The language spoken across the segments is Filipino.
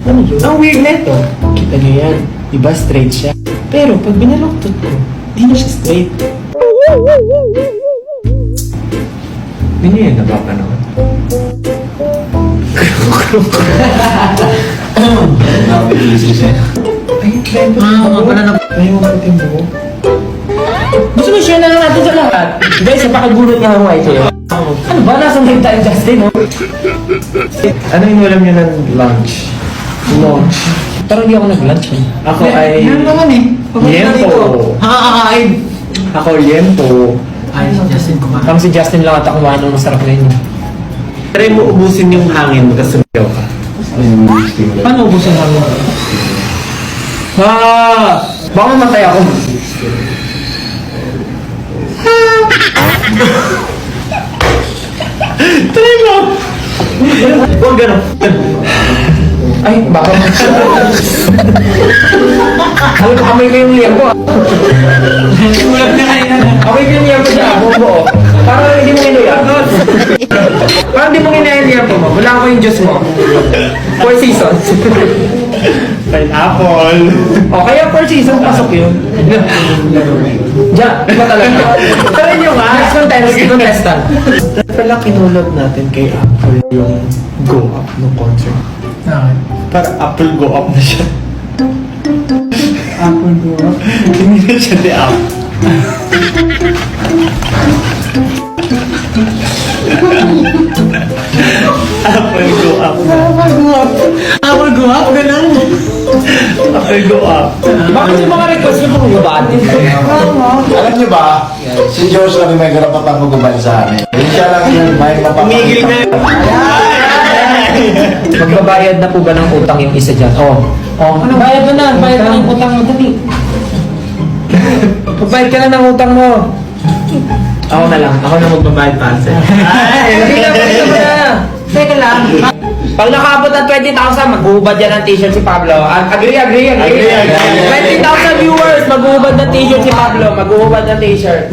Ano yun? Ang weird na ito. Kita nyo yan. Diba straight siya? Pero pag binaluktot ko, di na siya straight. Hindi niyo yan napapanood. Ay, try mo. Ay, mo puting buho. Gusto mo share na lang natin sa lahat? Guys, napakagulot nga ang white eh. Ano ba? Nasa live tayo, Justin, no? Ano yung alam niyo ng lunch? Lunch. Pero hindi ako nag-lunch eh. Ako ay... Yan naman eh. Liempo. Nakakakain. Ako liempo. Ay, si Justin kumain. Parang si Justin lang at ako kumain ng masarap na yun. Try mo ubusin yung hangin, tapos sumigaw ka. Paano ubusin namin? Baka mamatay ako. Try mo! Huwag gano'n. Ay, baka alam ko, amoy ko yung liempo. Ulap na kayo na. Amoy ko yung liempo siya, buo. Parang hindi mo kinuya. Parang hindi mo kinuya yung liempo mo. Wala ko yung juice mo. 4 seasons. Pineapple. O, kaya 4 seasons, pasok yun. Diyan, iba talaga. Try nyo nga. Next contestant. Pala kinulog natin kay Apple yung go up ng concert. Para Apple go up na siya. Apple go up. Hindi na siya di up. Apple go up na. Apple go up, ganun. Apple go up. Bakit yung mga request niyo kung gabatin? Alam niyo ba, si George lang yung may karapatang magubay sa amin. Hindi siya lang yung may Tumigil na mapapakita. Magbabayad na po ba ng utang yung isa dyan? Oo. Oh. Bayad mo na. Bayad na ng utang mo. Dali. Magbayad ka na ng utang mo. Ako na lang. Ako na magbabayad pa sa'yo. Hindi na, pwede mo na. Teka lang. Pag nakaabot ng 20,000, maghuhubad yan ng t-shirt si Pablo. Agree. 20,000 viewers, maghuhubad ng t-shirt si Pablo. Maghuhubad ng t-shirt.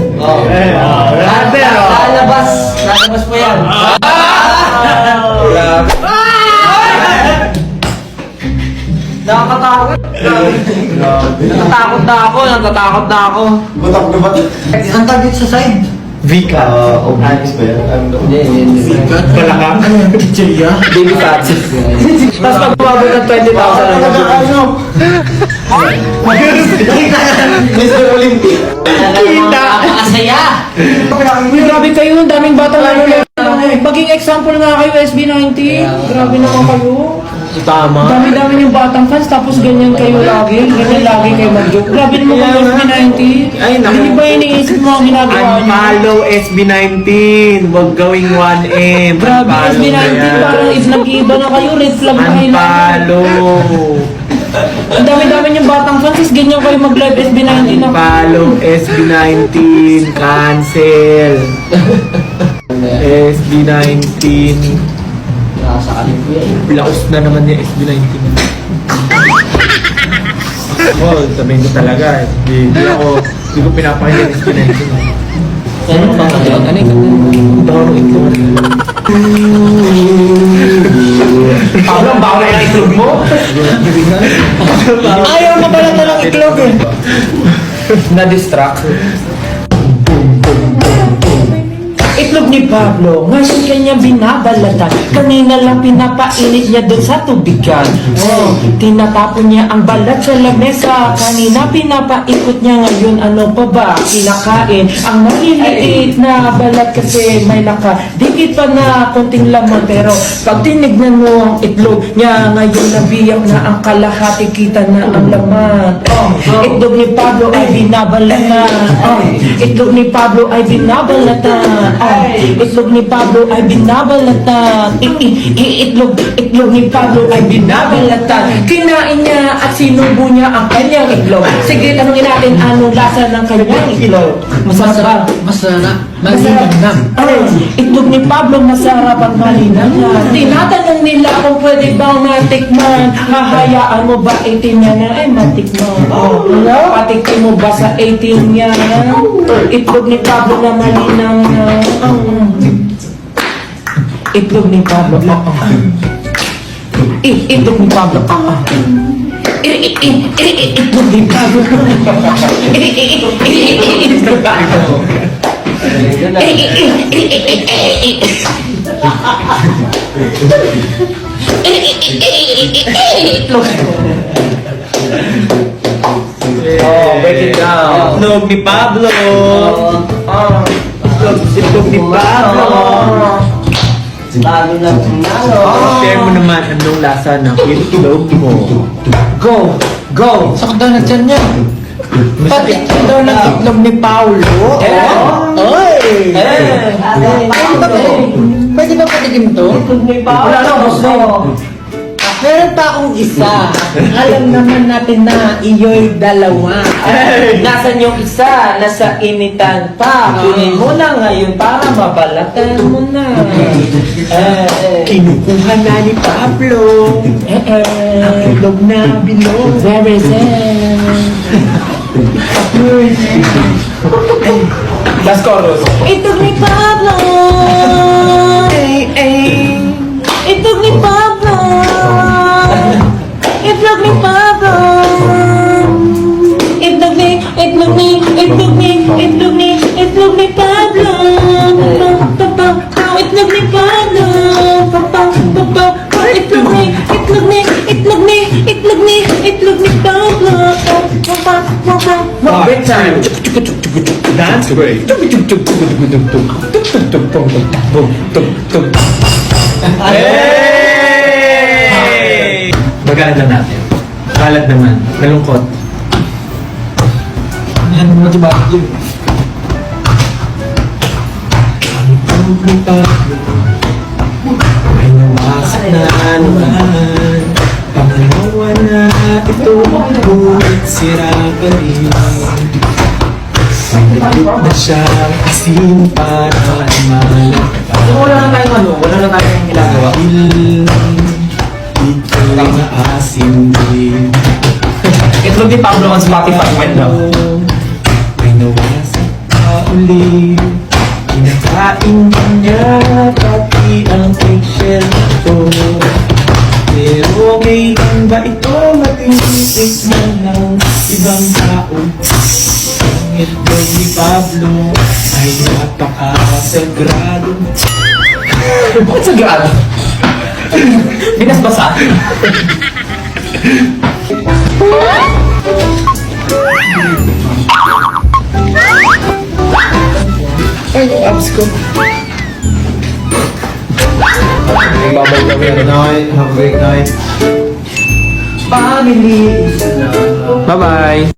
Lalabas po yan. Grabe. Nakakatakot. Natatakot na ako. Butak na ba? Ang target sa side. Vika. Obvious ba yan? Balakang. Baby fats. Tapos pag bumabot ng 20,000 Mr. Olympic. Kita! Nakakasaya! Grabe kayo, ang daming bata na maging example nga kayo, SB19. Grabe naman kayo. Tama. Dami-dami yung batang fans, tapos ganyan kayo lagi. Ganyan lagi kayo mag-joke. Grabe naman kayo, SB19. Ay, naku. Hindi ba iniisip mo ang ginagawa niyo? Unfollow SB19. Huwag gawing 1M. Grabe, Unfollow SB19. na yan. Parang if nag-iiba na kayo, red flag na kayo. Unfollow. Ang dami-dami yung batang fans, is ganyan kayo mag-live SB19 na. Unfollow SB19. Cancel. SB19. Laos na naman yung SB19. Ako, sabihin ko talaga. Hindi ko pinapakinggan yung SB19. Ano ba? Ano yung Bawal ng itlog. Pablo, ang bawal ng itlog mo? Ayaw mo pala ng itlog eh. Na-distract. Itlog ni Pablo, ngayon kanya binabalatan. Kanina lang pinapainit niya doon sa tubigan. Tinatapon niya ang balat sa lamesa. Kanina pinapaikot niya, ngayon ano pa ba? Kinakain ang maliliit na balat kasi may laka. Dikit pa na konting laman, pero pag tinignan mo ang itlog niya, ngayon nabiyak na ang kalahati, kita na ang laman. Itlog ni Pablo ay binabalatan. Itlog ni Pablo ay binabalatan. Itlog ni Pablo ay binabalatan. Itlog ni Pablo ay binabalatan. Kinain niya at sinubo niya ang kanyang itlog. Sige, tanongin natin anong lasa ng kanyang itlog. Masarap. Masarap. Malinamnam. Itlog ni Pablo masarap at malinamnam. Tinatanong nila kung pwede bang matikman. Hahayaan mo ba 18 niya na ay matikman? Patikin mo ba sa 18 niya? Itlog ni Pablo na malinamnam. Itlog ni Pablo. Itlog ni Pablo. Itlog ni Pablo. Itlog. Oh, break it down. Itlog ni Pablo. Itlog ni Pablo. Bago na pinalo. Share mo naman anong lasa ng itlog mo. Go! Go! Sakit daw na dyan niya. Masakit daw ng itlog ni Paulo. Oy! Ano ba to? Pwede ba patikim to? Wala na, boss na. Meron pa akong isa. Alam naman natin na iyo'y dalawa. Nasaan yung isa? Nasa initan pa. Kunin mo na ngayon para mabalatan mo na. Kinukuha na ni Pablo. Ang itlog na bilog. Very sad. Last chorus. Itlog ni Pablo. Itlog ni Pablo. Itlog ni Pablo. Itlog ni Pablo. Itlog ni Pablo. Itlog ni Pablo. Break time. Dance break. Hey! Bagalan na natin. Kalat naman. Malungkot. Ano mo diba? Ay nawasak na naman. Pangalawa na ito. Ngunit sira pa rin. Nagdikit na siyang asin para malat. Wala na tayong ano, wala na tayong ginagawa. Ito na asin din. Itlog ni Pablo on Spotify right now. Ay nawasak ka uli. Kinakain niya pati ang eggshell ito. Pero kailan ba ito matitikman ng ibang tao? Ang itlog ni Pablo ay napakasagrado. Bakit sa gaan? Binasbasa? Ay, abs ko. Babay kami. Good night. Have a great night. Family. Bye-bye.